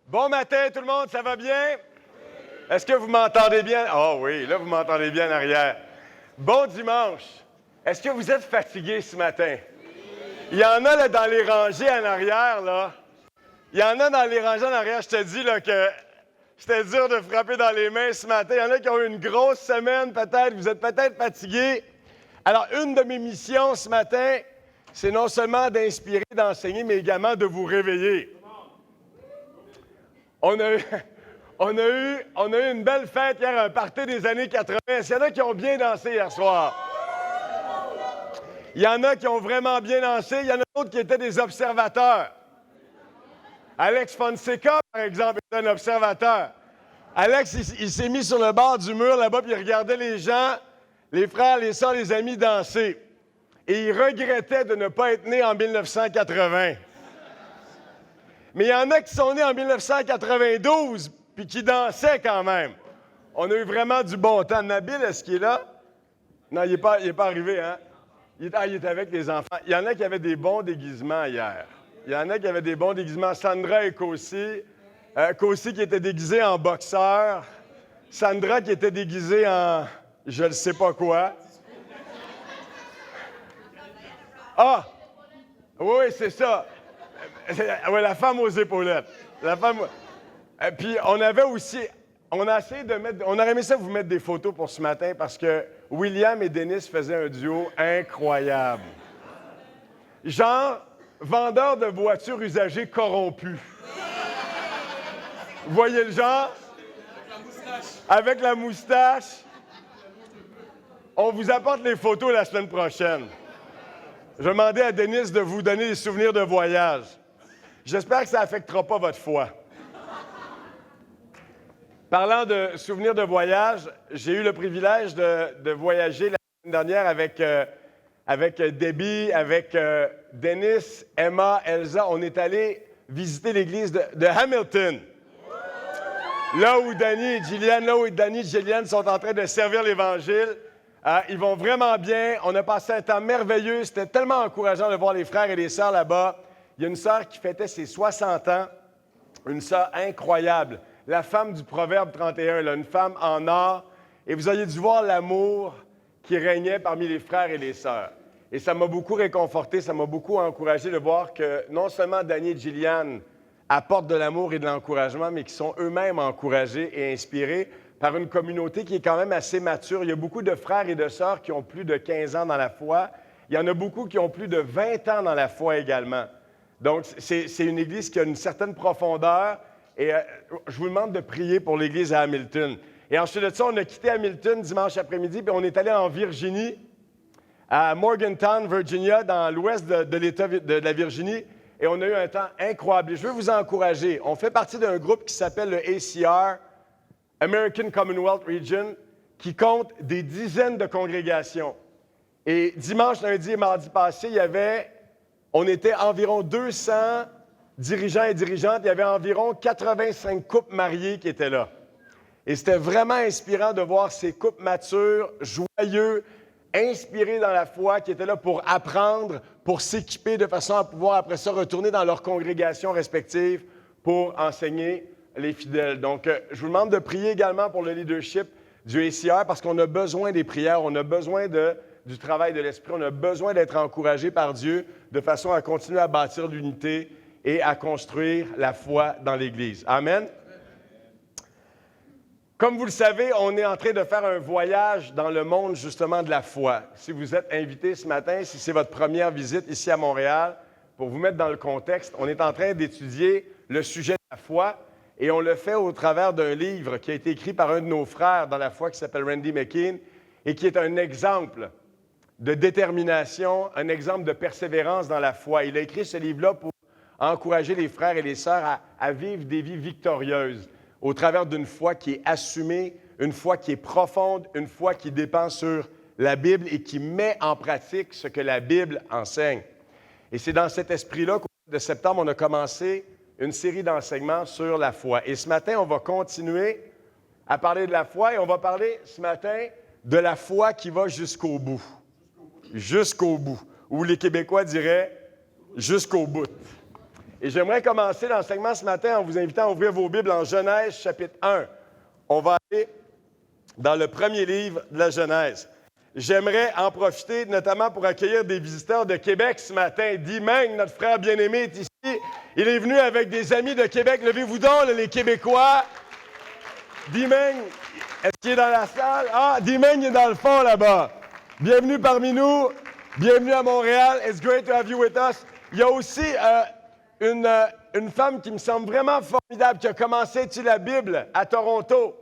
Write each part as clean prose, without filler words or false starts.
Bon matin tout le monde, ça va bien? Est-ce que vous m'entendez bien? Ah oui, là vous m'entendez bien en arrière. Bon dimanche. Est-ce que vous êtes fatigués ce matin? Il y en a là, dans les rangées en arrière, là. Il y en a dans les rangées en arrière, je te dis là, que c'était dur de frapper dans les mains ce matin. Il y en a qui ont eu une grosse semaine peut-être, vous êtes peut-être fatigués. Alors, une de mes missions ce matin, c'est non seulement d'inspirer, d'enseigner, mais également de vous réveiller. On a eu une belle fête hier, un party des années 80. Est-ce qu'il y en a qui ont bien dansé hier soir? Il y en a qui ont vraiment bien dansé. Il y en a d'autres qui étaient des observateurs. Alex Fonseca, par exemple, était un observateur. Alex, il s'est mis sur le bord du mur là-bas, puis il regardait les gens, les frères, les sœurs, les amis danser. Et il regrettait de ne pas être né en 1980. Mais il y en a qui sont nés en 1992, puis qui dansaient quand même. On a eu vraiment du bon temps. Nabil, est-ce qu'il est là? Non, il n'est pas arrivé, hein? Il est avec les enfants. Il y en a qui avaient des bons déguisements hier. Il y en a qui avaient des bons déguisements. Sandra et Kossi. Kossi qui était déguisé en boxeur. Sandra qui était déguisée en je ne sais pas quoi. Ah! Oui, c'est ça. Oui, la femme aux épaulettes. La femme. Puis on avait aussi. On a essayé de mettre. On aurait aimé ça vous mettre des photos pour ce matin parce que William et Dennis faisaient un duo incroyable. Genre, vendeur de voitures usagées corrompues. Vous voyez le genre? Avec la moustache. On vous apporte les photos la semaine prochaine. Je vais demander à Dennis de vous donner des souvenirs de voyage. J'espère que ça n'affectera pas votre foi. Parlant de souvenirs de voyage, j'ai eu le privilège de voyager la semaine dernière avec Debbie, avec Dennis, Emma, Elsa. On est allé visiter l'église de Hamilton. Là où Danny et Gillian sont en train de servir l'Évangile. Ils vont vraiment bien. On a passé un temps merveilleux. C'était tellement encourageant de voir les frères et les sœurs là-bas. Il y a une sœur qui fêtait ses 60 ans, une sœur incroyable, la femme du Proverbe 31, là, une femme en or. Et vous auriez dû voir l'amour qui régnait parmi les frères et les sœurs. Et ça m'a beaucoup réconforté, ça m'a beaucoup encouragé de voir que non seulement Danny et Gillian apportent de l'amour et de l'encouragement, mais qui sont eux-mêmes encouragés et inspirés par une communauté qui est quand même assez mature. Il y a beaucoup de frères et de sœurs qui ont plus de 15 ans dans la foi. Il y en a beaucoup qui ont plus de 20 ans dans la foi également. Donc, c'est une église qui a une certaine profondeur et je vous demande de prier pour l'église à Hamilton. Et ensuite de ça, on a quitté Hamilton dimanche après-midi puis on est allé en Virginie, à Morgantown, Virginia, dans l'ouest de l'État de la Virginie. Et on a eu un temps incroyable. Et je veux vous encourager. On fait partie d'un groupe qui s'appelle le ACR, American Commonwealth Region, qui compte des dizaines de congrégations. Et dimanche, lundi et mardi passé, on était environ 200 dirigeants et dirigeantes. Il y avait environ 85 couples mariés qui étaient là. Et c'était vraiment inspirant de voir ces couples matures, joyeux, inspirés dans la foi, qui étaient là pour apprendre, pour s'équiper de façon à pouvoir après ça retourner dans leurs congrégations respectives pour enseigner les fidèles. Donc, je vous demande de prier également pour le leadership du ACR parce qu'on a besoin des prières, on a besoin du travail de l'Esprit, on a besoin d'être encouragé par Dieu de façon à continuer à bâtir l'unité et à construire la foi dans l'Église. Amen. Comme vous le savez, on est en train de faire un voyage dans le monde justement de la foi. Si vous êtes invité ce matin, si c'est votre première visite ici à Montréal, pour vous mettre dans le contexte, on est en train d'étudier le sujet de la foi et on le fait au travers d'un livre qui a été écrit par un de nos frères dans la foi qui s'appelle Randy McKean et qui est un exemple de détermination, un exemple de persévérance dans la foi. Il a écrit ce livre-là pour encourager les frères et les sœurs à vivre des vies victorieuses au travers d'une foi qui est assumée, une foi qui est profonde, une foi qui dépend sur la Bible et qui met en pratique ce que la Bible enseigne. Et c'est dans cet esprit-là qu'au mois de septembre, on a commencé une série d'enseignements sur la foi. Et ce matin, on va continuer à parler de la foi et on va parler ce matin de la foi qui va jusqu'au bout. Jusqu'au bout. Ou les Québécois diraient jusqu'au bout. Et j'aimerais commencer l'enseignement ce matin en vous invitant à ouvrir vos Bibles en Genèse, chapitre 1. On va aller dans le premier livre de la Genèse. J'aimerais en profiter notamment pour accueillir des visiteurs de Québec ce matin. Dimeng, notre frère bien-aimé, est ici. Il est venu avec des amis de Québec. Levez-vous donc, là, les Québécois. Dimeng, est-ce qu'il est dans la salle? Ah, Dimeng est dans le fond là-bas. Bienvenue parmi nous. Bienvenue à Montréal. It's great to have you with us. Il y a aussi une femme qui me semble vraiment formidable, qui a commencé à étudier la Bible à Toronto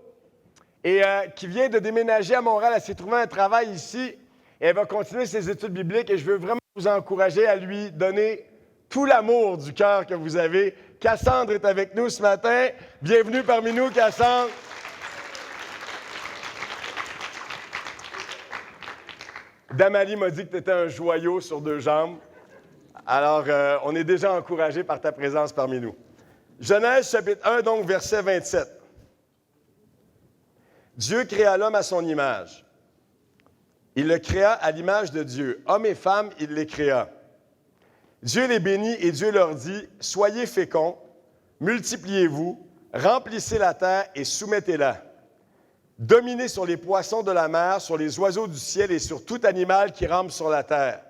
et qui vient de déménager à Montréal. Elle s'est trouvée un travail ici et elle va continuer ses études bibliques. Et je veux vraiment vous encourager à lui donner tout l'amour du cœur que vous avez. Cassandre est avec nous ce matin. Bienvenue parmi nous, Cassandre. Damali m'a dit que tu étais un joyau sur deux jambes. Alors, on est déjà encouragé par ta présence parmi nous. Genèse, chapitre 1, donc, verset 27. Dieu créa l'homme à son image. Il le créa à l'image de Dieu. Hommes et femmes, il les créa. Dieu les bénit et Dieu leur dit, « Soyez féconds, multipliez-vous, remplissez la terre et soumettez-la. Dominez sur les poissons de la mer, sur les oiseaux du ciel et sur tout animal qui rampe sur la terre. »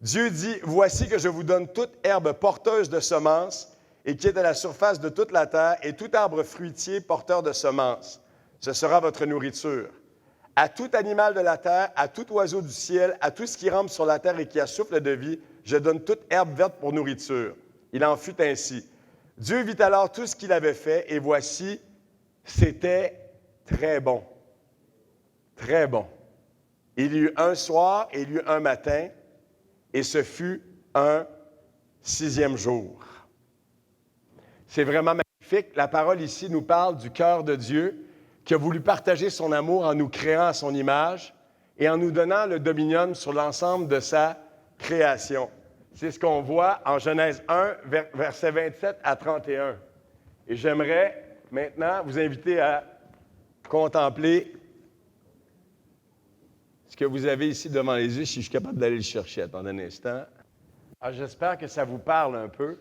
Dieu dit, « Voici que je vous donne toute herbe porteuse de semences et qui est à la surface de toute la terre, et tout arbre fruitier porteur de semences. Ce sera votre nourriture. À tout animal de la terre, à tout oiseau du ciel, à tout ce qui rampe sur la terre et qui a souffle de vie, je donne toute herbe verte pour nourriture. » Il en fut ainsi. Dieu vit alors tout ce qu'il avait fait, et voici, c'était très bon. Très bon. Il y eut un soir et il y eut un matin, et ce fut un 6e jour. C'est vraiment magnifique. La parole ici nous parle du cœur de Dieu qui a voulu partager son amour en nous créant à son image et en nous donnant le dominium sur l'ensemble de sa création. C'est ce qu'on voit en Genèse 1, versets 27 à 31. Et j'aimerais maintenant vous inviter à contempler ce que vous avez ici devant les yeux, si je suis capable d'aller le chercher. Attendez un instant. Alors, j'espère que ça vous parle un peu.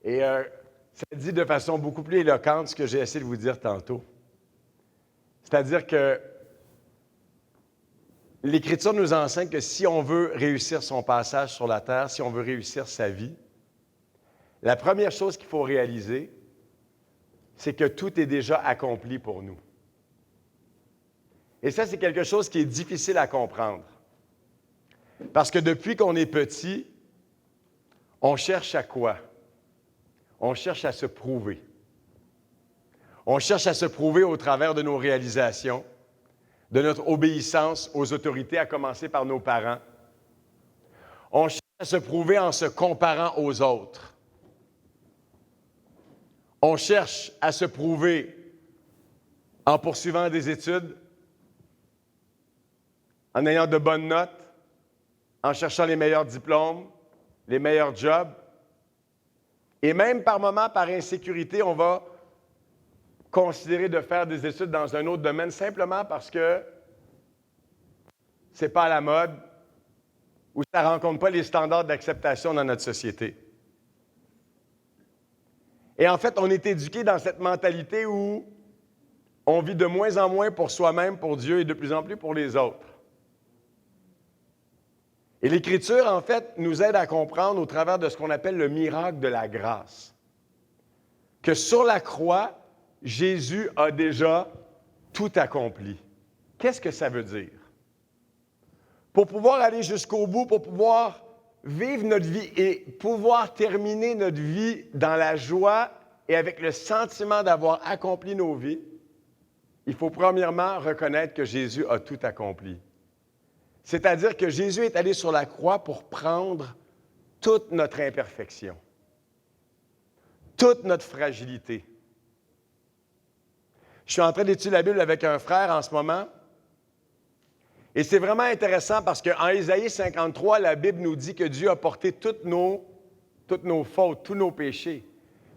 Et ça dit de façon beaucoup plus éloquente ce que j'ai essayé de vous dire tantôt. C'est-à-dire que l'Écriture nous enseigne que si on veut réussir son passage sur la terre, si on veut réussir sa vie, la première chose qu'il faut réaliser, c'est que tout est déjà accompli pour nous. Et ça, c'est quelque chose qui est difficile à comprendre. Parce que depuis qu'on est petit, on cherche à quoi? On cherche à se prouver. On cherche à se prouver au travers de nos réalisations, de notre obéissance aux autorités, à commencer par nos parents. On cherche à se prouver en se comparant aux autres. On cherche à se prouver en poursuivant des études, en ayant de bonnes notes, en cherchant les meilleurs diplômes, les meilleurs jobs. Et même par moments, par insécurité, on va considérer de faire des études dans un autre domaine simplement parce que ce n'est pas à la mode ou ça ne rencontre pas les standards d'acceptation dans notre société. Et en fait, on est éduqué dans cette mentalité où on vit de moins en moins pour soi-même, pour Dieu et de plus en plus pour les autres. Et l'Écriture, en fait, nous aide à comprendre au travers de ce qu'on appelle le miracle de la grâce, que sur la croix, Jésus a déjà tout accompli. Qu'est-ce que ça veut dire? Pour pouvoir aller jusqu'au bout, pour pouvoir vivre notre vie et pouvoir terminer notre vie dans la joie et avec le sentiment d'avoir accompli nos vies, il faut premièrement reconnaître que Jésus a tout accompli. C'est-à-dire que Jésus est allé sur la croix pour prendre toute notre imperfection, toute notre fragilité. Je suis en train d'étudier la Bible avec un frère en ce moment. Et c'est vraiment intéressant parce qu'en Ésaïe 53, la Bible nous dit que Dieu a porté toutes nos fautes, tous nos péchés.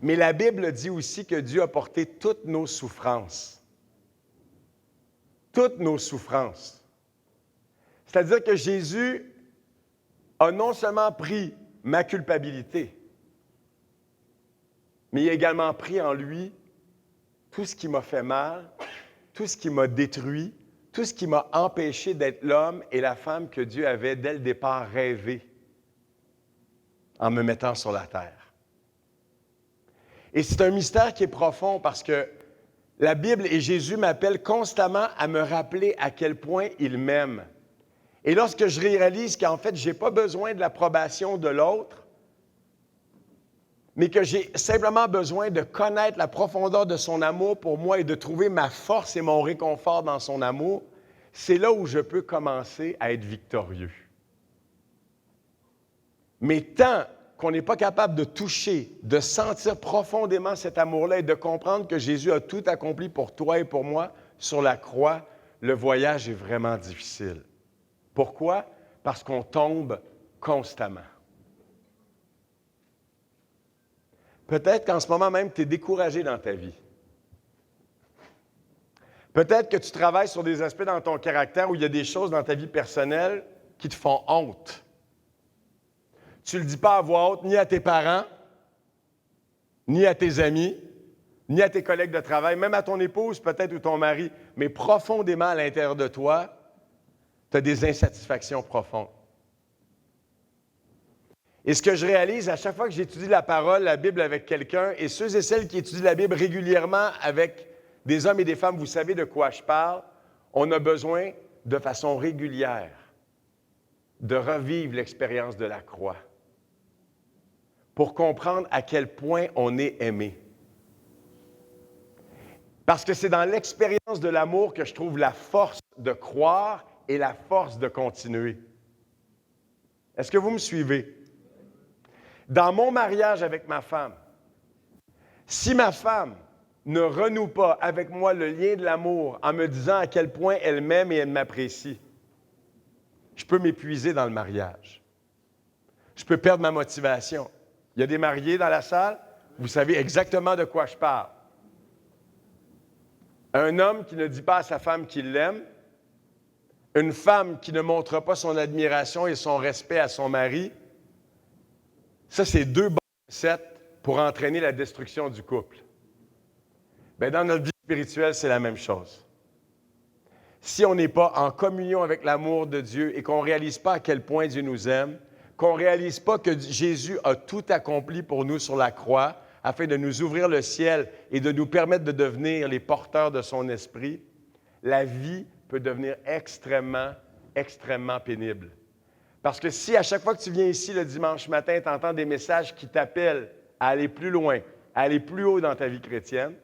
Mais la Bible dit aussi que Dieu a porté toutes nos souffrances. Toutes nos souffrances. C'est-à-dire que Jésus a non seulement pris ma culpabilité, mais il a également pris en lui tout ce qui m'a fait mal, tout ce qui m'a détruit, tout ce qui m'a empêché d'être l'homme et la femme que Dieu avait dès le départ rêvé en me mettant sur la terre. Et c'est un mystère qui est profond parce que la Bible et Jésus m'appellent constamment à me rappeler à quel point il m'aime. Et lorsque je réalise qu'en fait, je n'ai pas besoin de l'approbation de l'autre, mais que j'ai simplement besoin de connaître la profondeur de son amour pour moi et de trouver ma force et mon réconfort dans son amour, c'est là où je peux commencer à être victorieux. Mais tant qu'on n'est pas capable de toucher, de sentir profondément cet amour-là et de comprendre que Jésus a tout accompli pour toi et pour moi sur la croix, le voyage est vraiment difficile. Pourquoi? Parce qu'on tombe constamment. Peut-être qu'en ce moment même, tu es découragé dans ta vie. Peut-être que tu travailles sur des aspects dans ton caractère où il y a des choses dans ta vie personnelle qui te font honte. Tu ne le dis pas à voix haute ni à tes parents, ni à tes amis, ni à tes collègues de travail, même à ton épouse peut-être ou ton mari, mais profondément à l'intérieur de toi, tu as des insatisfactions profondes. Et ce que je réalise à chaque fois que j'étudie la parole, la Bible avec quelqu'un, et ceux et celles qui étudient la Bible régulièrement avec des hommes et des femmes, vous savez de quoi je parle, on a besoin de façon régulière de revivre l'expérience de la croix pour comprendre à quel point on est aimé. Parce que c'est dans l'expérience de l'amour que je trouve la force de croire et la force de continuer. Est-ce que vous me suivez? Dans mon mariage avec ma femme, si ma femme ne renoue pas avec moi le lien de l'amour en me disant à quel point elle m'aime et elle m'apprécie, je peux m'épuiser dans le mariage. Je peux perdre ma motivation. Il y a des mariés dans la salle, vous savez exactement de quoi je parle. Un homme qui ne dit pas à sa femme qu'il l'aime, une femme qui ne montre pas son admiration et son respect à son mari, ça, c'est deux bonnes recettes pour entraîner la destruction du couple. Bien, dans notre vie spirituelle, c'est la même chose. Si on n'est pas en communion avec l'amour de Dieu et qu'on ne réalise pas à quel point Dieu nous aime, qu'on ne réalise pas que Jésus a tout accompli pour nous sur la croix afin de nous ouvrir le ciel et de nous permettre de devenir les porteurs de son esprit, la vie peut devenir extrêmement, extrêmement pénible. Parce que si à chaque fois que tu viens ici le dimanche matin, tu entends des messages qui t'appellent à aller plus loin, à aller plus haut dans ta vie chrétienne,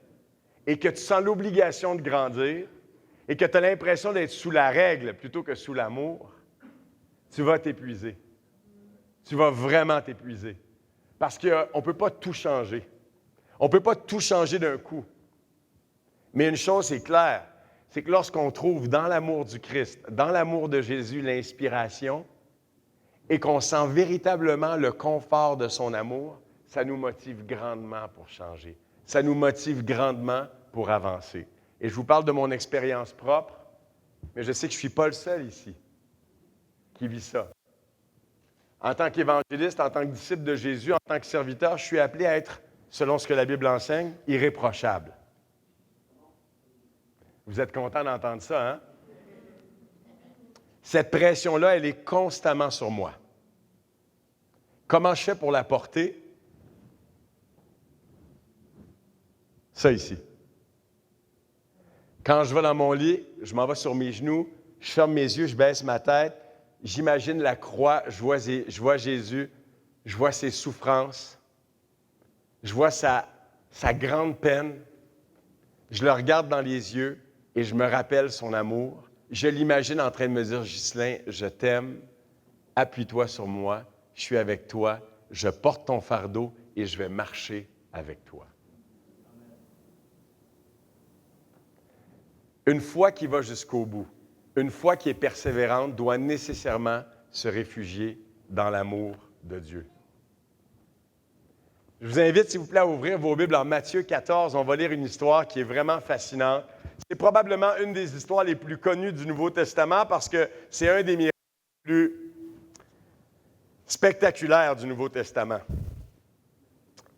et que tu sens l'obligation de grandir, et que tu as l'impression d'être sous la règle plutôt que sous l'amour, tu vas t'épuiser. Tu vas vraiment t'épuiser. Parce qu'on ne peut pas tout changer. On ne peut pas tout changer d'un coup. Mais une chose est claire, c'est que lorsqu'on trouve dans l'amour du Christ, dans l'amour de Jésus, l'inspiration, et qu'on sent véritablement le confort de son amour, ça nous motive grandement pour changer. Ça nous motive grandement pour avancer. Et je vous parle de mon expérience propre, mais je sais que je ne suis pas le seul ici qui vit ça. En tant qu'évangéliste, en tant que disciple de Jésus, en tant que serviteur, je suis appelé à être, selon ce que la Bible enseigne, irréprochable. Vous êtes content d'entendre ça, hein? Cette pression-là, elle est constamment sur moi. Comment je fais pour la porter? Ça ici. Quand je vais dans mon lit, je m'en vais sur mes genoux, je ferme mes yeux, je baisse ma tête, j'imagine la croix, je vois Jésus, je vois ses souffrances, je vois sa grande peine, je le regarde dans les yeux et je me rappelle son amour. Je l'imagine en train de me dire, Ghislain, je t'aime, appuie-toi sur moi, je suis avec toi, je porte ton fardeau et je vais marcher avec toi. Une foi qui va jusqu'au bout, une foi qui est persévérante doit nécessairement se réfugier dans l'amour de Dieu. Je vous invite, s'il vous plaît, à ouvrir vos Bibles en Matthieu 14. On va lire une histoire qui est vraiment fascinante. C'est probablement une des histoires les plus connues du Nouveau Testament parce que c'est un des miracles les plus spectaculaires du Nouveau Testament.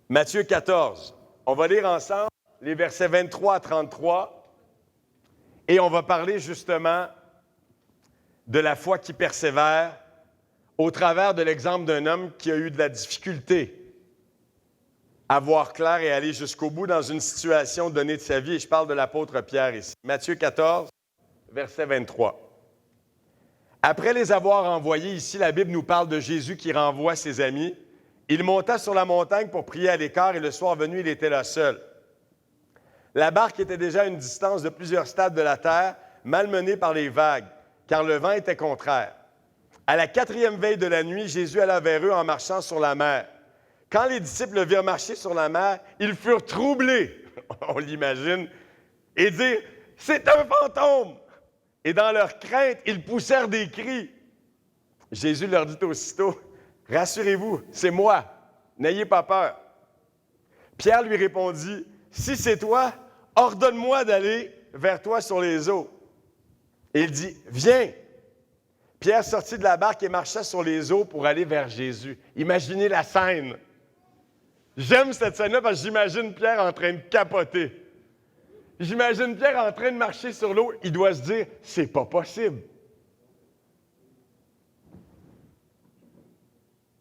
Matthieu 14. On va lire ensemble les versets 23 à 33 et on va parler justement de la foi qui persévère au travers de l'exemple d'un homme qui a eu de la difficulté à voir clair et aller jusqu'au bout dans une situation donnée de sa vie. Et je parle de l'apôtre Pierre ici. Matthieu 14, verset 23. Après les avoir envoyés, ici, la Bible nous parle de Jésus qui renvoie ses amis. Il monta sur la montagne pour prier à l'écart et le soir venu, il était là seul. La barque était déjà à une distance de plusieurs stades de la terre, malmenée par les vagues, car le vent était contraire. À la 4e veille de la nuit, Jésus alla vers eux en marchant sur la mer. Quand les disciples le virent marcher sur la mer, ils furent troublés, on l'imagine, et dirent « C'est un fantôme !» Et dans leur crainte, ils poussèrent des cris. Jésus leur dit aussitôt, « Rassurez-vous, c'est moi, n'ayez pas peur. » Pierre lui répondit, « Si c'est toi, ordonne-moi d'aller vers toi sur les eaux. » Et il dit, « Viens. » Pierre sortit de la barque et marcha sur les eaux pour aller vers Jésus. Imaginez la scène. J'aime cette scène-là parce que j'imagine Pierre en train de capoter. J'imagine Pierre en train de marcher sur l'eau. Il doit se dire, c'est pas possible.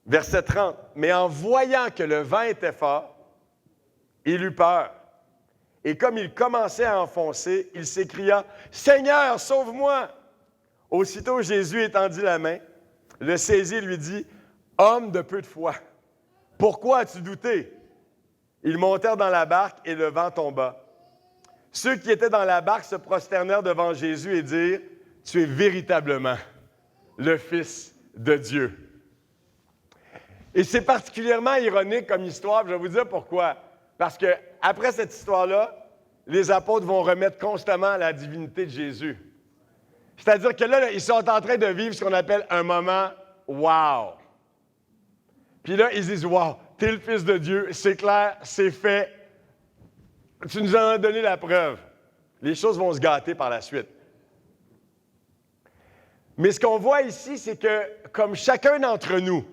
Verset 30. Mais en voyant que le vent était fort, il eut peur. Et comme il commençait à enfoncer, il s'écria, « Seigneur, sauve-moi! » Aussitôt Jésus étendit la main, le saisit et lui dit, « Homme de peu de foi, pourquoi as-tu douté? » Ils montèrent dans la barque et le vent tomba. Ceux qui étaient dans la barque se prosternèrent devant Jésus et dirent, « Tu es véritablement le Fils de Dieu. » Et c'est particulièrement ironique comme histoire, je vais vous dire pourquoi. Parce qu'après cette histoire-là, les apôtres vont remettre constamment la divinité de Jésus. C'est-à-dire que là, ils sont en train de vivre ce qu'on appelle un moment « wow ». Puis là, ils disent « wow, t'es le Fils de Dieu, c'est clair, c'est fait, tu nous en as donné la preuve. » Les choses vont se gâter par la suite. Mais ce qu'on voit ici, c'est que comme chacun d'entre nous,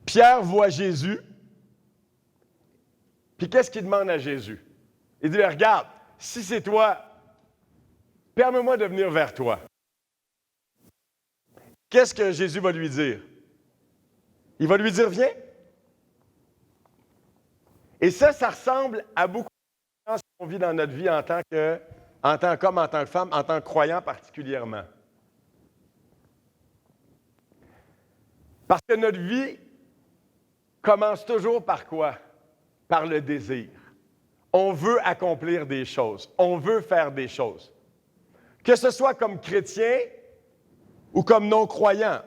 Pierre voit Jésus, puis qu'est-ce qu'il demande à Jésus? Il dit, regarde, si c'est toi, permets-moi de venir vers toi. Qu'est-ce que Jésus va lui dire? Il va lui dire, viens. Et ça ressemble à beaucoup de choses qu'on vit dans notre vie en tant qu'homme, en tant que femme, en tant que croyant particulièrement. Parce que notre vie commence toujours par quoi? Par le désir. On veut accomplir des choses. On veut faire des choses. Que ce soit comme chrétien ou comme non-croyant,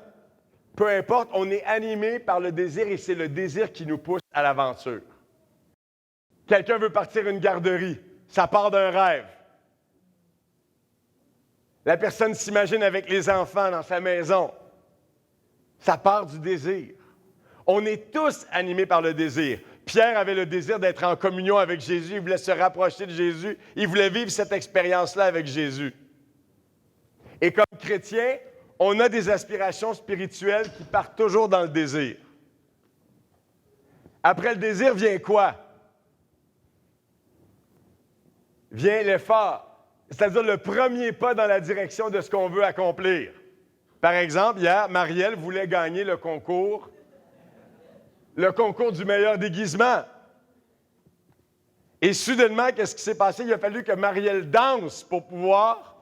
peu importe, on est animé par le désir et c'est le désir qui nous pousse à l'aventure. Quelqu'un veut partir une garderie, ça part d'un rêve. La personne s'imagine avec les enfants dans sa maison, ça part du désir. On est tous animés par le désir. Pierre avait le désir d'être en communion avec Jésus, il voulait se rapprocher de Jésus, il voulait vivre cette expérience-là avec Jésus. Et comme chrétien, on a des aspirations spirituelles qui partent toujours dans le désir. Après le désir vient quoi? Vient l'effort, c'est-à-dire le premier pas dans la direction de ce qu'on veut accomplir. Par exemple, hier, Marielle voulait gagner le concours du meilleur déguisement. Et soudainement, qu'est-ce qui s'est passé? Il a fallu que Marielle danse pour pouvoir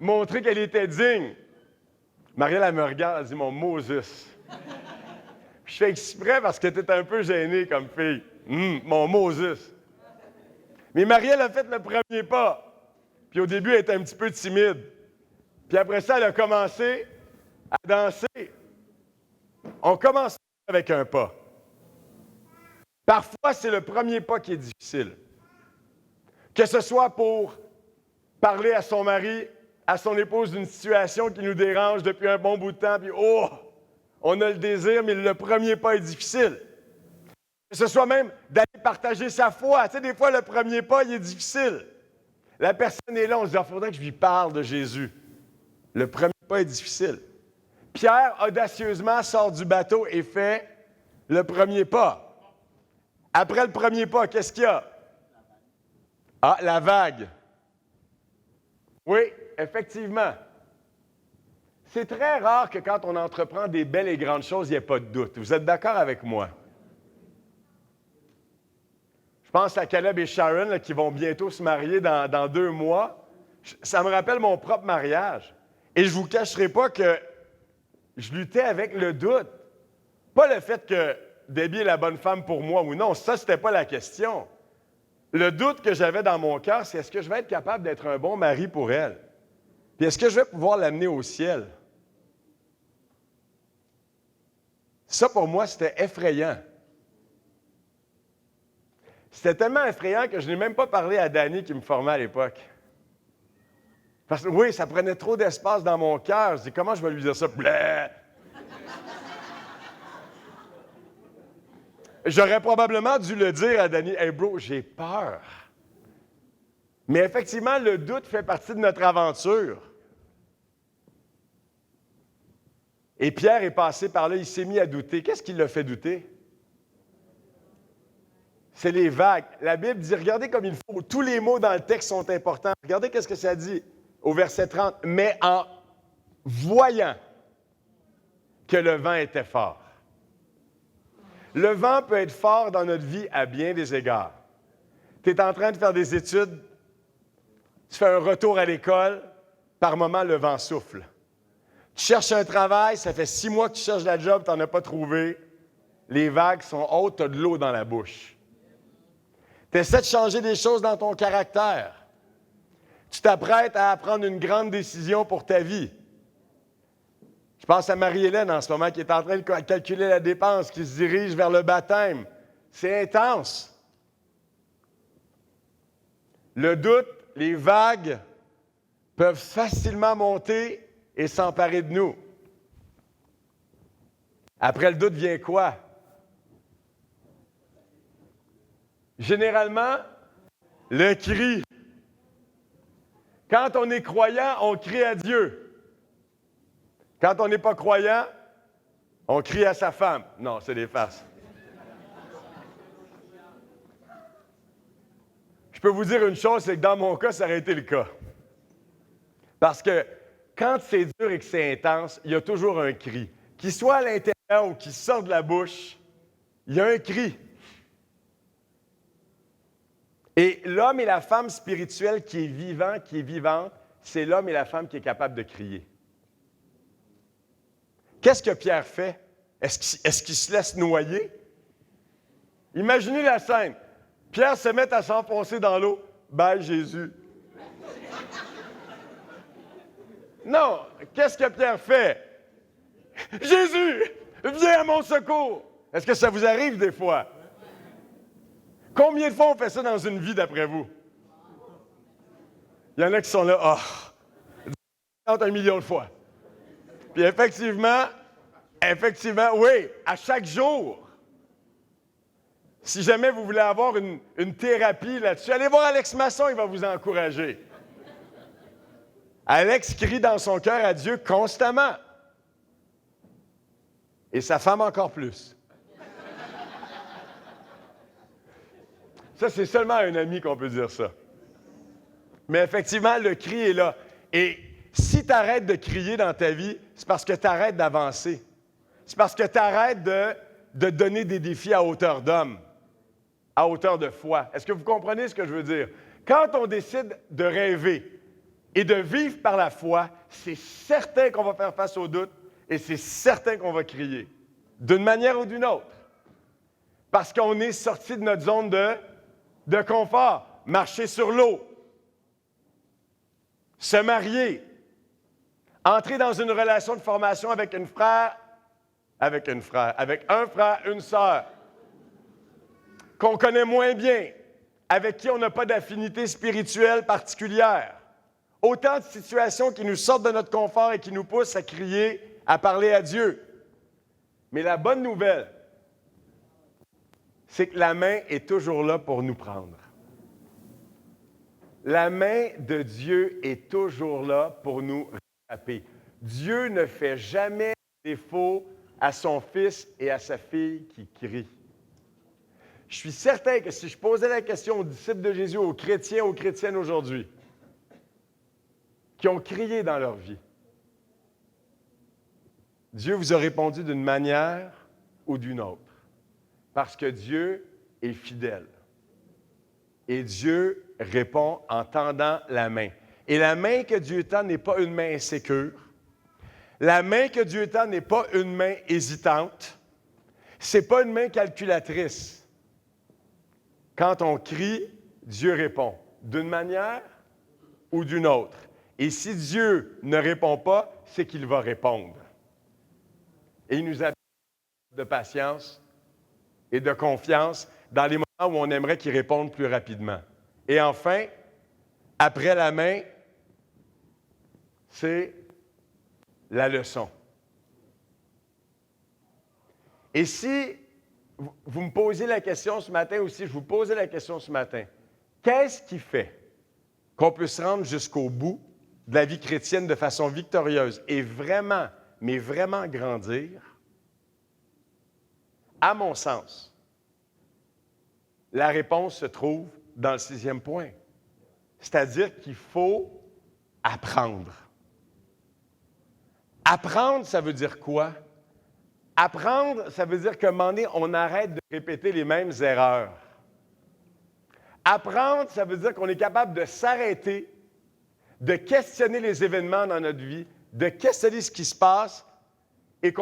montrer qu'elle était digne. Marielle, elle me regarde, elle dit « Mon Moses ». Je fais exprès parce que tu es un peu gênée comme fille. Mon Moses. Mais Marielle a fait le premier pas. Puis au début, elle était un petit peu timide. Puis après ça, elle a commencé à danser. On commence avec un pas. Parfois, c'est le premier pas qui est difficile. Que ce soit pour parler à son mari, à son épouse d'une situation qui nous dérange depuis un bon bout de temps, puis on a le désir, mais le premier pas est difficile. Que ce soit même d'aller partager sa foi. Tu sais, des fois, le premier pas, il est difficile. La personne est là, on se dit, il faudrait que je lui parle de Jésus. Le premier pas est difficile. Pierre, audacieusement, sort du bateau et fait Le premier pas. Après le premier pas, qu'est-ce qu'il y a? Ah, la vague. Oui, effectivement. C'est très rare que quand on entreprend des belles et grandes choses, il n'y ait pas de doute. Vous êtes d'accord avec moi? Je pense à Caleb et Sharon là, qui vont bientôt se marier dans 2 mois. Ça me rappelle mon propre mariage. Et je ne vous cacherai pas que je luttais avec le doute. Pas le fait que Debbie est la bonne femme pour moi ou non, ça, ce n'était pas la question. Le doute que j'avais dans mon cœur, c'est est-ce que je vais être capable d'être un bon mari pour elle? Puis est-ce que je vais pouvoir l'amener au ciel? Ça, pour moi, c'était effrayant. C'était tellement effrayant que je n'ai même pas parlé à Danny qui me formait à l'époque. Parce que oui, ça prenait trop d'espace dans mon cœur. Je dis, comment je vais lui dire ça? Bleh! J'aurais probablement dû le dire à Danny, « Hey bro, j'ai peur. » Mais effectivement, le doute fait partie de notre aventure. Et Pierre est passé par là, il s'est mis à douter. Qu'est-ce qui l'a fait douter? C'est les vagues. La Bible dit, regardez comme il faut. Tous les mots dans le texte sont importants. Regardez qu'est-ce que ça dit au verset 30. Mais en voyant que le vent était fort. Le vent peut être fort dans notre vie à bien des égards. Tu es en train de faire des études, tu fais un retour à l'école, par moment, le vent souffle. Tu cherches un travail, ça fait 6 mois que tu cherches la job, tu n'en as pas trouvé. Les vagues sont hautes, tu as de l'eau dans la bouche. Tu essaies de changer des choses dans ton caractère. Tu t'apprêtes à prendre une grande décision pour ta vie. Je pense à Marie-Hélène en ce moment qui est en train de calculer la dépense, qui se dirige vers le baptême. C'est intense. Le doute, les vagues peuvent facilement monter et s'emparer de nous. Après le doute vient quoi? Généralement, le cri. Quand on est croyant, on crie à Dieu. Quand on n'est pas croyant, on crie à sa femme. Non, c'est des farces. Je peux vous dire une chose, c'est que dans mon cas, ça aurait été le cas. Parce que quand c'est dur et que c'est intense, il y a toujours un cri. Qu'il soit à l'intérieur ou qu'il sorte de la bouche, il y a un cri. Et l'homme et la femme spirituelle qui est vivant, qui est vivante, c'est l'homme et la femme qui est capable de crier. Qu'est-ce que Pierre fait? Est-ce qu'il se laisse noyer? Imaginez la scène. Pierre se met à s'enfoncer dans l'eau. Bye, Jésus. Non, qu'est-ce que Pierre fait? Jésus, viens à mon secours! Est-ce que ça vous arrive des fois? Combien de fois on fait ça dans une vie d'après vous? Il y en a qui sont là, un million de fois. Puis effectivement, oui, à chaque jour. Si jamais vous voulez avoir une thérapie là-dessus, allez voir Alex Masson, il va vous encourager. Alex crie dans son cœur à Dieu constamment. Et sa femme encore plus. Ça, c'est seulement à un ami qu'on peut dire ça. Mais effectivement, le cri est là. Et si tu arrêtes de crier dans ta vie, c'est parce que tu arrêtes d'avancer. C'est parce que tu arrêtes de donner des défis à hauteur d'homme, à hauteur de foi. Est-ce que vous comprenez ce que je veux dire? Quand on décide de rêver et de vivre par la foi, c'est certain qu'on va faire face au doute et c'est certain qu'on va crier, d'une manière ou d'une autre. Parce qu'on est sorti de notre zone de confort, marcher sur l'eau, se marier, entrer dans une relation de formation avec un frère, une sœur, qu'on connaît moins bien, avec qui on n'a pas d'affinité spirituelle particulière. Autant de situations qui nous sortent de notre confort et qui nous poussent à crier, à parler à Dieu. Mais la bonne nouvelle, c'est que la main est toujours là pour nous prendre. La main de Dieu est toujours là pour nous rattraper. Dieu ne fait jamais défaut à son fils et à sa fille qui crient. Je suis certain que si je posais la question aux disciples de Jésus, aux chrétiens, aux chrétiennes aujourd'hui, qui ont crié dans leur vie, Dieu vous a répondu d'une manière ou d'une autre. Parce que Dieu est fidèle. Et Dieu répond en tendant la main. Et la main que Dieu tend n'est pas une main insécure. La main que Dieu tend n'est pas une main hésitante. Ce n'est pas une main calculatrice. Quand on crie, Dieu répond d'une manière ou d'une autre. Et si Dieu ne répond pas, c'est qu'il va répondre. Et il nous a de patience et de confiance dans les moments où on aimerait qu'il réponde plus rapidement. Et enfin, après la main, c'est la leçon. Et si vous me posez la question ce matin, ou si je vous posais la question ce matin, qu'est-ce qui fait qu'on peut se rendre jusqu'au bout de la vie chrétienne de façon victorieuse et vraiment, mais vraiment grandir? À mon sens, la réponse se trouve dans le 6e point. C'est-à-dire qu'il faut apprendre. Apprendre, ça veut dire quoi? Apprendre, ça veut dire qu'à un moment donné, on arrête de répéter les mêmes erreurs. Apprendre, ça veut dire qu'on est capable de s'arrêter, de questionner les événements dans notre vie, de questionner ce qui se passe et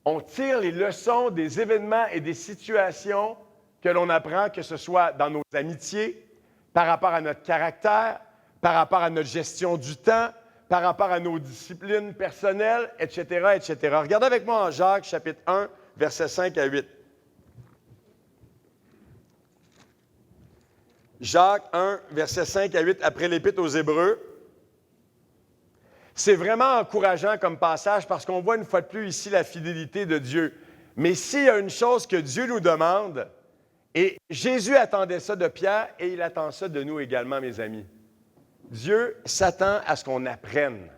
on tire les leçons des événements et des situations que l'on apprend, que ce soit dans nos amitiés, par rapport à notre caractère, par rapport à notre gestion du temps, par rapport à nos disciplines personnelles, etc., etc. Regardez avec moi en Jacques, chapitre 1, versets 5 à 8. Jacques 1, versets 5 à 8, après l'Épître aux Hébreux. C'est vraiment encourageant comme passage parce qu'on voit une fois de plus ici la fidélité de Dieu. Mais s'il y a une chose que Dieu nous demande, et Jésus attendait ça de Pierre et il attend ça de nous également, mes amis. Dieu s'attend à ce qu'on apprenne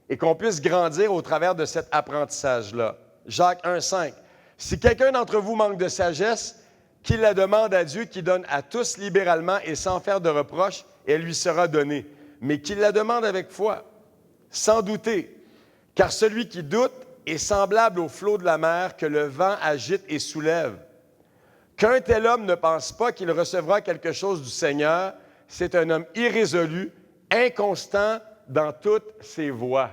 et qu'on puisse grandir au travers de cet apprentissage-là. Jacques 1, 5. Si quelqu'un d'entre vous manque de sagesse, qu'il la demande à Dieu qui donne à tous libéralement et sans faire de reproche, et elle lui sera donnée. Mais qu'il la demande avec foi, sans douter, car celui qui doute est semblable au flot de la mer que le vent agite et soulève. Qu'un tel homme ne pense pas qu'il recevra quelque chose du Seigneur, c'est un homme irrésolu, inconstant dans toutes ses voies.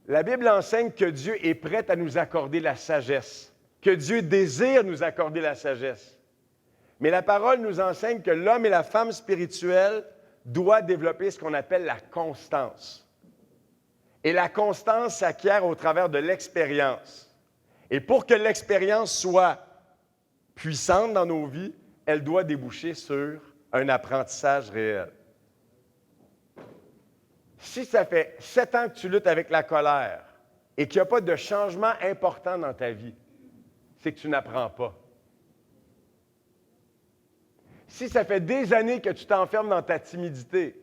La Bible enseigne que Dieu est prêt à nous accorder la sagesse, que Dieu désire nous accorder la sagesse. Mais la parole nous enseigne que l'homme et la femme spirituelle doivent développer ce qu'on appelle la constance. Et la constance s'acquiert au travers de l'expérience. Et pour que l'expérience soit puissante dans nos vies, elle doit déboucher sur un apprentissage réel. Si ça fait 7 ans que tu luttes avec la colère et qu'il n'y a pas de changement important dans ta vie, c'est que tu n'apprends pas. Si ça fait des années que tu t'enfermes dans ta timidité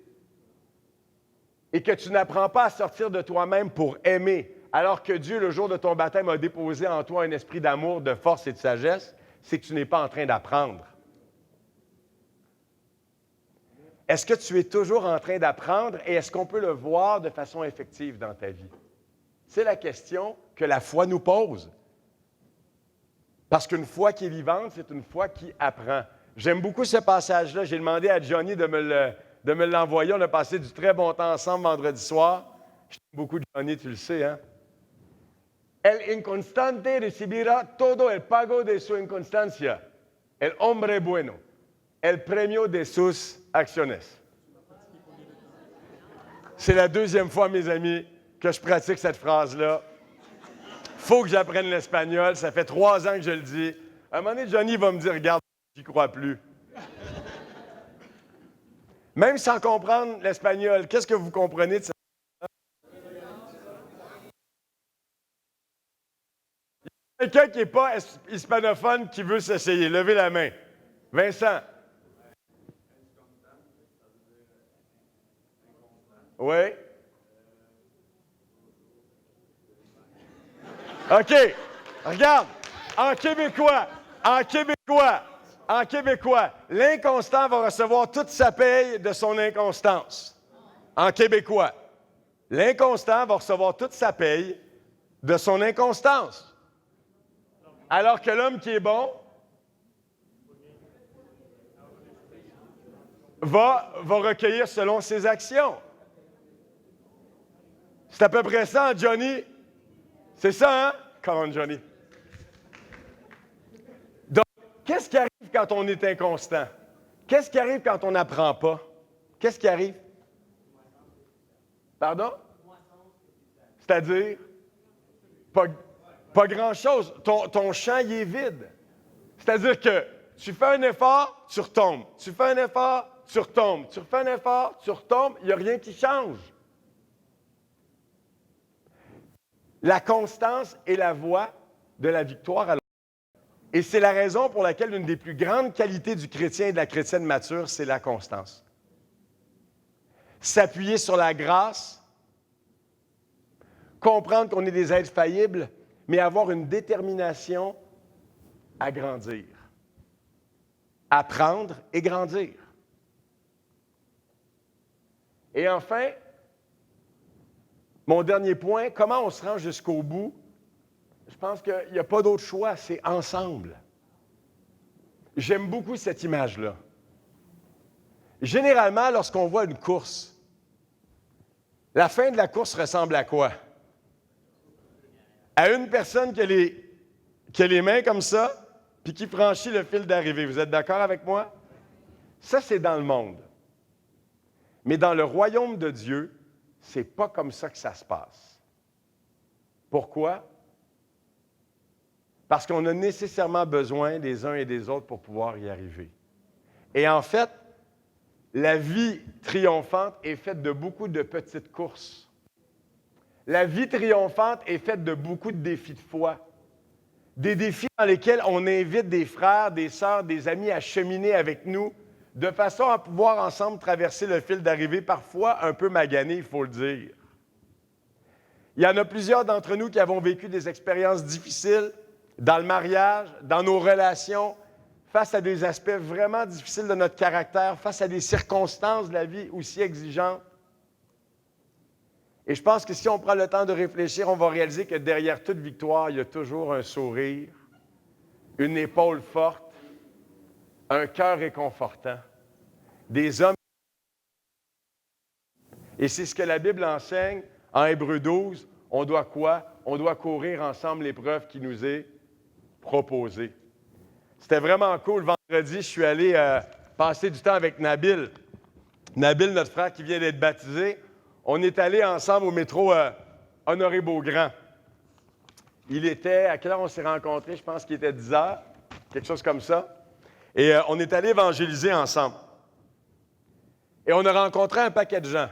et que tu n'apprends pas à sortir de toi-même pour aimer, alors que Dieu, le jour de ton baptême, a déposé en toi un esprit d'amour, de force et de sagesse, c'est que tu n'es pas en train d'apprendre. Est-ce que tu es toujours en train d'apprendre et est-ce qu'on peut le voir de façon effective dans ta vie? C'est la question que la foi nous pose. Parce qu'une foi qui est vivante, c'est une foi qui apprend. J'aime beaucoup ce passage-là. J'ai demandé à Johnny de me l'envoyer. On a passé du très bon temps ensemble vendredi soir. Je t'aime beaucoup, Johnny, tu le sais, hein? El inconstante recibirá todo el pago de su inconstancia. El hombre bueno. El premio de sus acciones. C'est la 2e fois, mes amis, que je pratique cette phrase-là. Faut que j'apprenne l'espagnol. Ça fait 3 ans que je le dis. À un moment donné, Johnny va me dire, regarde, j'y crois plus. Même sans comprendre l'espagnol, qu'est-ce que vous comprenez de ça? Quelqu'un qui n'est pas hispanophone qui veut s'essayer. Levez la main. Vincent. Oui. OK. Regarde. En québécois, l'inconstant va recevoir toute sa paye de son inconstance. En québécois. L'inconstant va recevoir toute sa paye de son inconstance. Alors que l'homme qui est bon va recueillir selon ses actions. C'est à peu près ça, Johnny? C'est ça, hein? Come on, Johnny. Donc, qu'est-ce qui arrive quand on est inconstant? Qu'est-ce qui arrive quand on n'apprend pas? Qu'est-ce qui arrive? Pardon? C'est-à-dire? Pas grand-chose. Ton champ, il est vide. C'est-à-dire que tu fais un effort, tu retombes. Tu fais un effort, tu retombes. Tu refais un effort, tu retombes. Il n'y a rien qui change. La constance est la voie de la victoire à long terme. Et c'est la raison pour laquelle l'une des plus grandes qualités du chrétien et de la chrétienne mature, c'est la constance. S'appuyer sur la grâce, comprendre qu'on est des êtres faillibles, mais avoir une détermination à grandir. Apprendre et grandir. Et enfin, mon dernier point, comment on se rend jusqu'au bout? Je pense qu'il n'y a pas d'autre choix, c'est ensemble. J'aime beaucoup cette image-là. Généralement, lorsqu'on voit une course, la fin de la course ressemble à quoi? À une personne qui a les mains comme ça, puis qui franchit le fil d'arrivée. Vous êtes d'accord avec moi? Ça, c'est dans le monde. Mais dans le royaume de Dieu, c'est pas comme ça que ça se passe. Pourquoi? Parce qu'on a nécessairement besoin des uns et des autres pour pouvoir y arriver. Et en fait, la vie triomphante est faite de beaucoup de petites courses. La vie triomphante est faite de beaucoup de défis de foi. Des défis dans lesquels on invite des frères, des sœurs, des amis à cheminer avec nous, de façon à pouvoir ensemble traverser le fil d'arrivée, parfois un peu magané, il faut le dire. Il y en a plusieurs d'entre nous qui avons vécu des expériences difficiles dans le mariage, dans nos relations, face à des aspects vraiment difficiles de notre caractère, face à des circonstances de la vie aussi exigeantes. Et je pense que si on prend le temps de réfléchir, on va réaliser que derrière toute victoire, il y a toujours un sourire, une épaule forte, un cœur réconfortant, des hommes. Et c'est ce que la Bible enseigne en Hébreux 12. On doit quoi? On doit courir ensemble l'épreuve qui nous est proposée. C'était vraiment cool. Vendredi, je suis allé passer du temps avec Nabil. Nabil, notre frère qui vient d'être baptisé. On est allés ensemble au métro Honoré-Beaugrand. Il était, à quelle heure on s'est rencontrés? Je pense qu'il était 10 heures, quelque chose comme ça. Et on est allés évangéliser ensemble. Et on a rencontré un paquet de gens.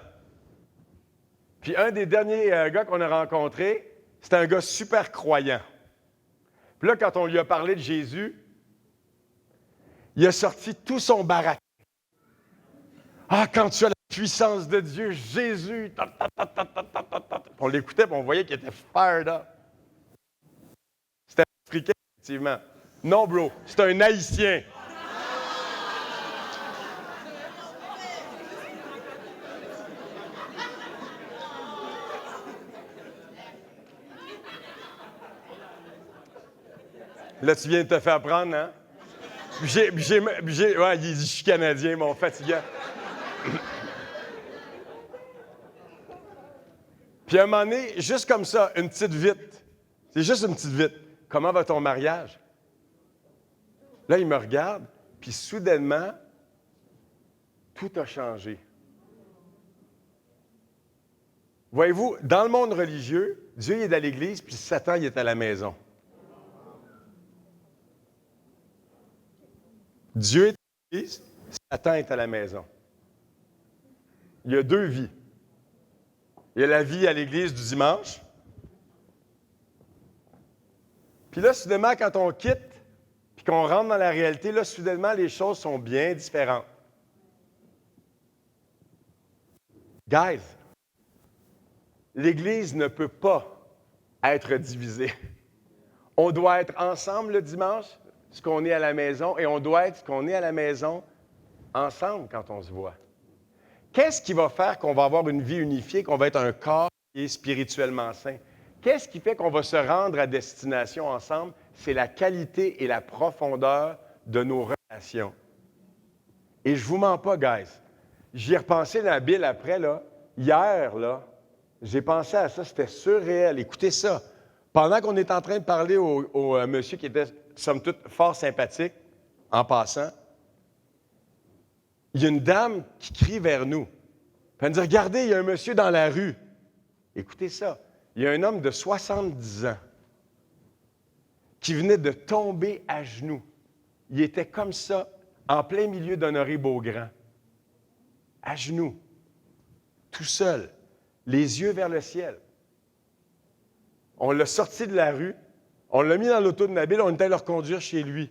Puis un des derniers gars qu'on a rencontrés, c'était un gars super croyant. Puis là, quand on lui a parlé de Jésus, il a sorti tout son baratin. Ah, quand tu as la puissance de Dieu, Jésus! On l'écoutait, puis on voyait qu'il était fired up. C'était un Africain, effectivement. Non, bro, c'est un Haïtien. Là, tu viens de te faire prendre, hein? Ouais, il dit, je suis Canadien, mon fatigant. Puis à un moment donné, juste comme ça, une petite vite. C'est juste une petite vite. Comment va ton mariage? Là, il me regarde, puis soudainement, tout a changé. Voyez-vous, dans le monde religieux, Dieu il est à l'Église, puis Satan il est à la maison. Dieu est à l'Église, Satan est à la maison. Il y a deux vies. Il y a la vie à l'Église du dimanche. Puis là, soudainement, quand on quitte, puis qu'on rentre dans la réalité, là, soudainement, les choses sont bien différentes. Guys, l'Église ne peut pas être divisée. On doit être ensemble le dimanche, ce qu'on est à la maison, et on doit être ce qu'on est à la maison ensemble quand on se voit. Qu'est-ce qui va faire qu'on va avoir une vie unifiée, qu'on va être un corps qui est spirituellement sain? Qu'est-ce qui fait qu'on va se rendre à destination ensemble? C'est la qualité et la profondeur de nos relations. Et je ne vous mens pas, guys. J'y ai repensé dans la Bible après, là. Hier, là, j'ai pensé à ça, c'était surréel. Écoutez ça. Pendant qu'on est en train de parler au monsieur qui était, somme toute, fort sympathique, en passant, il y a une dame qui crie vers nous. Elle nous dit, regardez, il y a un monsieur dans la rue. Écoutez ça. Il y a un homme de 70 ans qui venait de tomber à genoux. Il était comme ça, en plein milieu d'Honoré Beaugrand. À genoux. Tout seul. Les yeux vers le ciel. On l'a sorti de la rue. On l'a mis dans l'auto de Nabil. On était à le reconduire chez lui.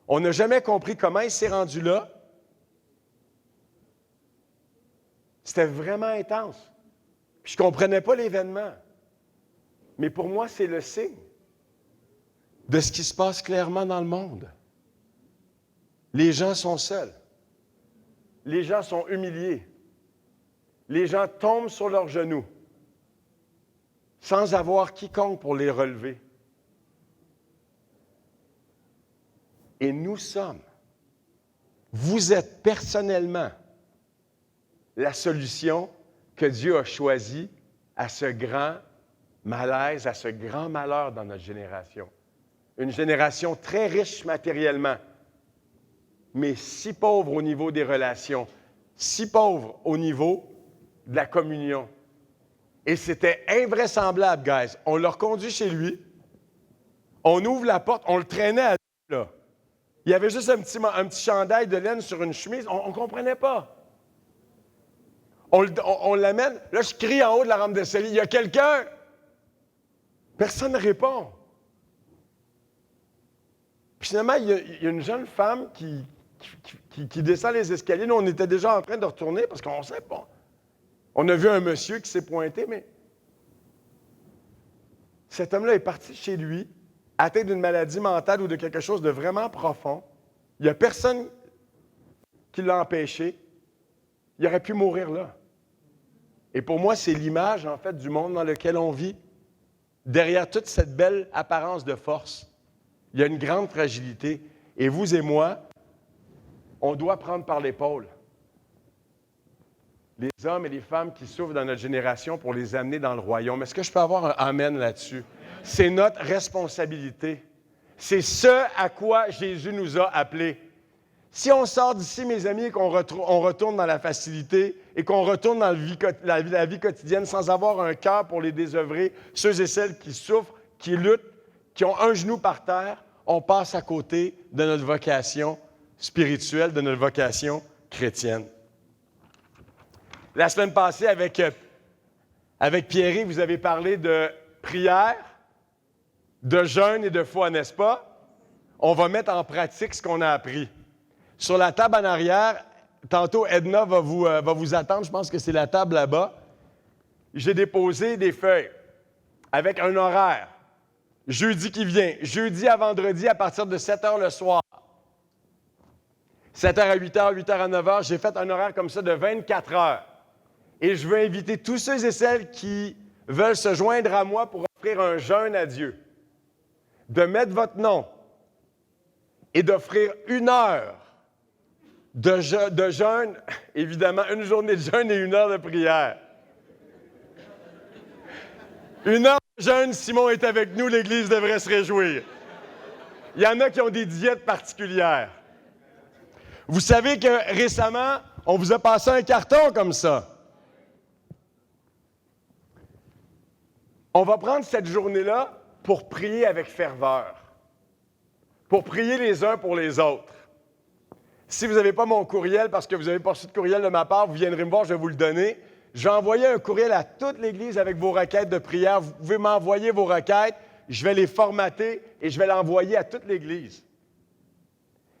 On n'a jamais compris comment il s'est rendu là. C'était vraiment intense. Puis je ne comprenais pas l'événement. Mais pour moi, c'est le signe de ce qui se passe clairement dans le monde. Les gens sont seuls. Les gens sont humiliés. Les gens tombent sur leurs genoux sans avoir quiconque pour les relever. Et nous sommes, vous êtes personnellement la solution que Dieu a choisie à ce grand malaise, à ce grand malheur dans notre génération. Une génération très riche matériellement, mais si pauvre au niveau des relations, si pauvre au niveau de la communion. Et c'était invraisemblable, guys. On l'a reconduit chez lui, on ouvre la porte, on le traînait à là. Il y avait juste un petit chandail de laine sur une chemise, on ne comprenait pas. On l'amène, là je crie en haut de la rampe d'escalier, il y a quelqu'un! Personne ne répond. Puis finalement, il y a une jeune femme qui descend les escaliers. Nous, on était déjà en train de retourner parce qu'on ne sait pas. On a vu un monsieur qui s'est pointé, mais cet homme-là est parti chez lui, atteint d'une maladie mentale ou de quelque chose de vraiment profond. Il n'y a personne qui l'a empêché. Il aurait pu mourir là. Et pour moi, c'est l'image, en fait, du monde dans lequel on vit. Derrière toute cette belle apparence de force, il y a une grande fragilité. Et vous et moi, on doit prendre par l'épaule les hommes et les femmes qui souffrent dans notre génération pour les amener dans le royaume. Est-ce que je peux avoir un amen là-dessus? C'est notre responsabilité. C'est ce à quoi Jésus nous a appelés. Si on sort d'ici, mes amis, et qu'on retourne dans la facilité et qu'on retourne dans la vie quotidienne sans avoir un cœur pour les désœuvrés, ceux et celles qui souffrent, qui luttent, qui ont un genou par terre, on passe à côté de notre vocation spirituelle, de notre vocation chrétienne. La semaine passée, avec Pierre, vous avez parlé de prière, de jeûne et de foi, n'est-ce pas? On va mettre en pratique ce qu'on a appris. Sur la table en arrière, tantôt Edna va vous attendre, je pense que c'est la table là-bas. J'ai déposé des feuilles avec un horaire. Jeudi qui vient, jeudi à vendredi à partir de 7 h le soir. 7 h à 8 h, 8 h à 9 h, j'ai fait un horaire comme ça de 24 heures. Et je veux inviter tous ceux et celles qui veulent se joindre à moi pour offrir un jeûne à Dieu, de mettre votre nom et d'offrir 1 heure de jeûne, évidemment, une journée de jeûne et 1 heure de prière. 1 heure de jeûne, Simon est avec nous, l'Église devrait se réjouir. Il y en a qui ont des diètes particulières. Vous savez que récemment, on vous a passé un carton comme ça. On va prendre cette journée-là pour prier avec ferveur, pour prier les uns pour les autres. Si vous n'avez pas mon courriel, parce que vous n'avez pas reçu de courriel de ma part, vous viendrez me voir, je vais vous le donner. Je vais envoyer un courriel à toute l'Église avec vos requêtes de prière. Vous pouvez m'envoyer vos requêtes, je vais les formater et je vais l'envoyer à toute l'Église.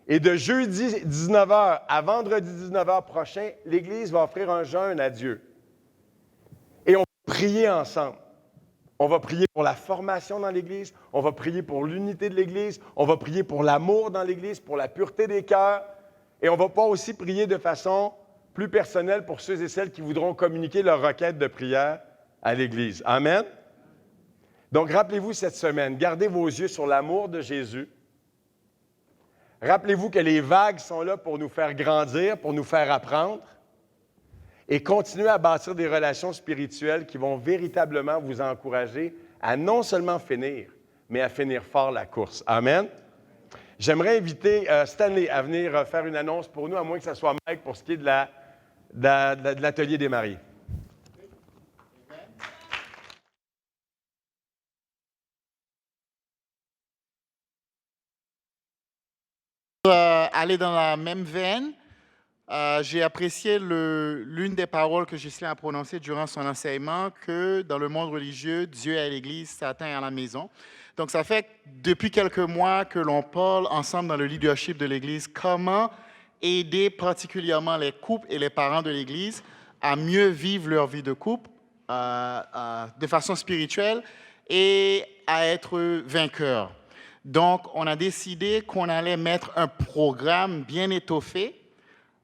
Et de jeudi 19 h à vendredi 19 h prochain, l'Église va offrir un jeûne à Dieu. Et on va prier ensemble. On va prier pour la formation dans l'Église. On va prier pour l'unité de l'Église. On va prier pour l'amour dans l'Église, pour la pureté des cœurs. Et on va pas aussi prier de façon plus personnelle pour ceux et celles qui voudront communiquer leur requête de prière à l'Église. Amen? Donc, rappelez-vous cette semaine, gardez vos yeux sur l'amour de Jésus. Rappelez-vous que les vagues sont là pour nous faire grandir, pour nous faire apprendre. Et continuez à bâtir des relations spirituelles qui vont véritablement vous encourager à non seulement finir, mais à finir fort la course. Amen? J'aimerais inviter Stanley à venir faire une annonce pour nous, à moins que ce soit Mike pour ce qui est de l'atelier des mariés. Aller dans la même veine, j'ai apprécié l'une des paroles que Ghislain a prononcées durant son enseignement, que dans le monde religieux, Dieu est à l'Église, Satan est à la maison. Donc, ça fait depuis quelques mois que l'on parle ensemble dans le leadership de l'Église comment aider particulièrement les couples et les parents de l'Église à mieux vivre leur vie de couple de façon spirituelle et à être vainqueurs. Donc, on a décidé qu'on allait mettre un programme bien étoffé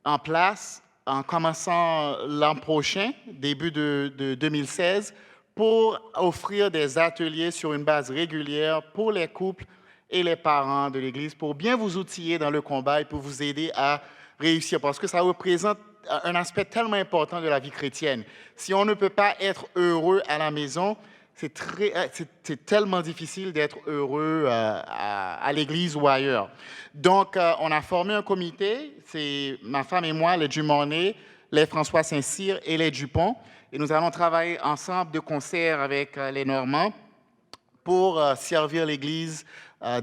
en place en commençant l'an prochain, début de 2016, pour offrir des ateliers sur une base régulière pour les couples et les parents de l'Église, pour bien vous outiller dans le combat et pour vous aider à réussir, parce que ça représente un aspect tellement important de la vie chrétienne. Si on ne peut pas être heureux à la maison, c'est tellement difficile d'être heureux à l'église ou ailleurs. Donc, on a formé un comité, c'est ma femme et moi, les Dumornay, les François Saint-Cyr et les Dupont, et nous allons travailler ensemble de concert avec les Normands pour servir l'église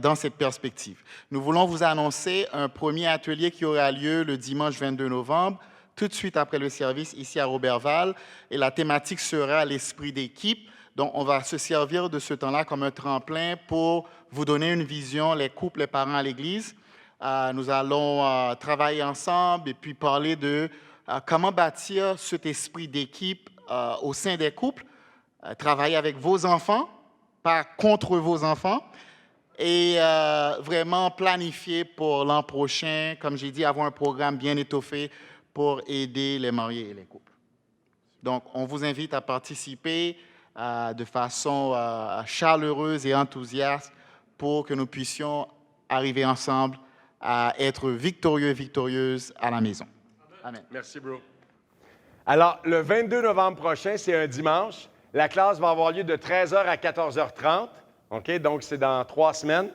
dans cette perspective. Nous voulons vous annoncer un premier atelier qui aura lieu le dimanche 22 novembre, tout de suite après le service ici à Roberval, et la thématique sera l'esprit d'équipe. Donc, on va se servir de ce temps-là comme un tremplin pour vous donner une vision, les couples, les parents à l'Église. Nous allons travailler ensemble et puis parler de comment bâtir cet esprit d'équipe au sein des couples, travailler avec vos enfants, pas contre vos enfants, et vraiment planifier pour l'an prochain, comme j'ai dit, avoir un programme bien étoffé pour aider les mariés et les couples. Donc, on vous invite à participer de façon chaleureuse et enthousiaste pour que nous puissions arriver ensemble à être victorieux et victorieuses à la maison. Amen. Merci, bro. Alors, le 22 novembre prochain, c'est un dimanche. La classe va avoir lieu de 13h à 14h30. OK? Donc, c'est dans 3 semaines.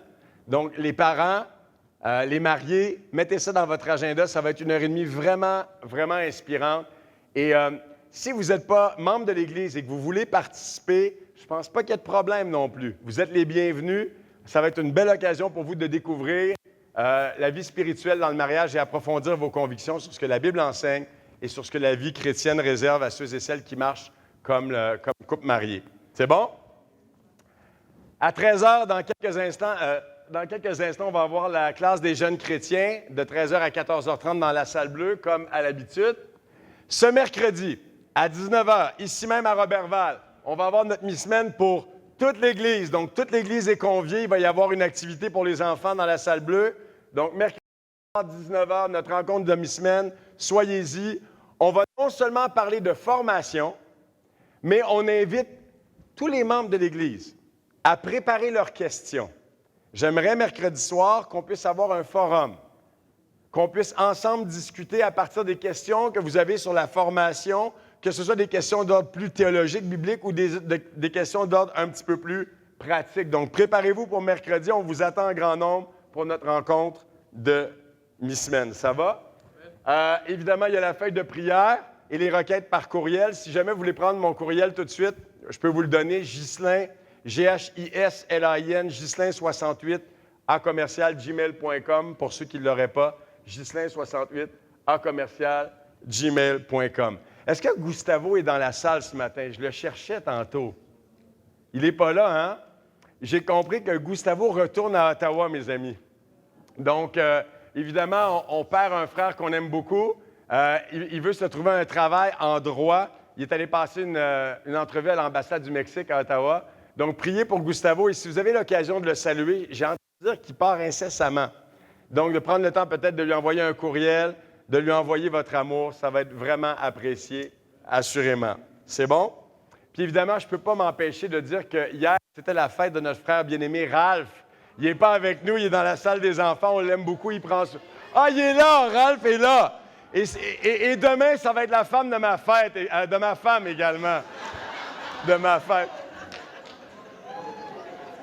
Donc, les parents, les mariés, mettez ça dans votre agenda. Ça va être 1h30 vraiment, vraiment inspirante. Et si vous n'êtes pas membre de l'Église et que vous voulez participer, je ne pense pas qu'il y ait de problème non plus. Vous êtes les bienvenus. Ça va être une belle occasion pour vous de découvrir la vie spirituelle dans le mariage et approfondir vos convictions sur ce que la Bible enseigne et sur ce que la vie chrétienne réserve à ceux et celles qui marchent comme couple marié. C'est bon? À 13h, dans quelques instants, on va avoir la classe des jeunes chrétiens de 13h à 14h30 dans la salle bleue, comme à l'habitude. Ce mercredi, à 19h, ici même à Roberval, on va avoir notre mi-semaine pour toute l'Église. Donc, toute l'Église est conviée. Il va y avoir une activité pour les enfants dans la salle bleue. Donc, mercredi, à 19h, notre rencontre de mi-semaine. Soyez-y. On va non seulement parler de formation, mais on invite tous les membres de l'Église à préparer leurs questions. J'aimerais mercredi soir qu'on puisse avoir un forum, qu'on puisse ensemble discuter à partir des questions que vous avez sur la formation, que ce soit des questions d'ordre plus théologique, biblique, ou des questions d'ordre un petit peu plus pratique. Donc, préparez-vous pour mercredi. On vous attend en grand nombre pour notre rencontre de mi-semaine. Ça va? Évidemment, il y a la feuille de prière et les requêtes par courriel. Si jamais vous voulez prendre mon courriel tout de suite, je peux vous le donner. Ghislain, Ghislain, Ghislain68 @gmail.com pour ceux qui ne l'auraient pas. Ghislain68 @gmail.com. Est-ce que Gustavo est dans la salle ce matin? Je le cherchais tantôt. Il n'est pas là, hein? J'ai compris que Gustavo retourne à Ottawa, mes amis. Donc, évidemment, on perd un frère qu'on aime beaucoup. Il veut se trouver un travail en droit. Il est allé passer une entrevue à l'ambassade du Mexique à Ottawa. Donc, priez pour Gustavo. Et si vous avez l'occasion de le saluer, j'ai entendu dire qu'il part incessamment. Donc, de prendre le temps peut-être de lui envoyer un courriel, de lui envoyer votre amour, ça va être vraiment apprécié, assurément. C'est bon? Puis évidemment, je ne peux pas m'empêcher de dire que hier, c'était la fête de notre frère bien-aimé Ralph. Il n'est pas avec nous, il est dans la salle des enfants, on l'aime beaucoup, il prend... Ah, il est là, Ralph est là! Et demain, ça va être la femme de ma fête, de ma femme également, de ma fête.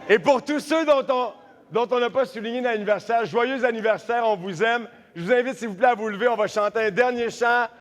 Et pour tous ceux dont on n'a pas souligné l'anniversaire, joyeux anniversaire, on vous aime. Je vous invite, s'il vous plaît, à vous lever, on va chanter un dernier chant.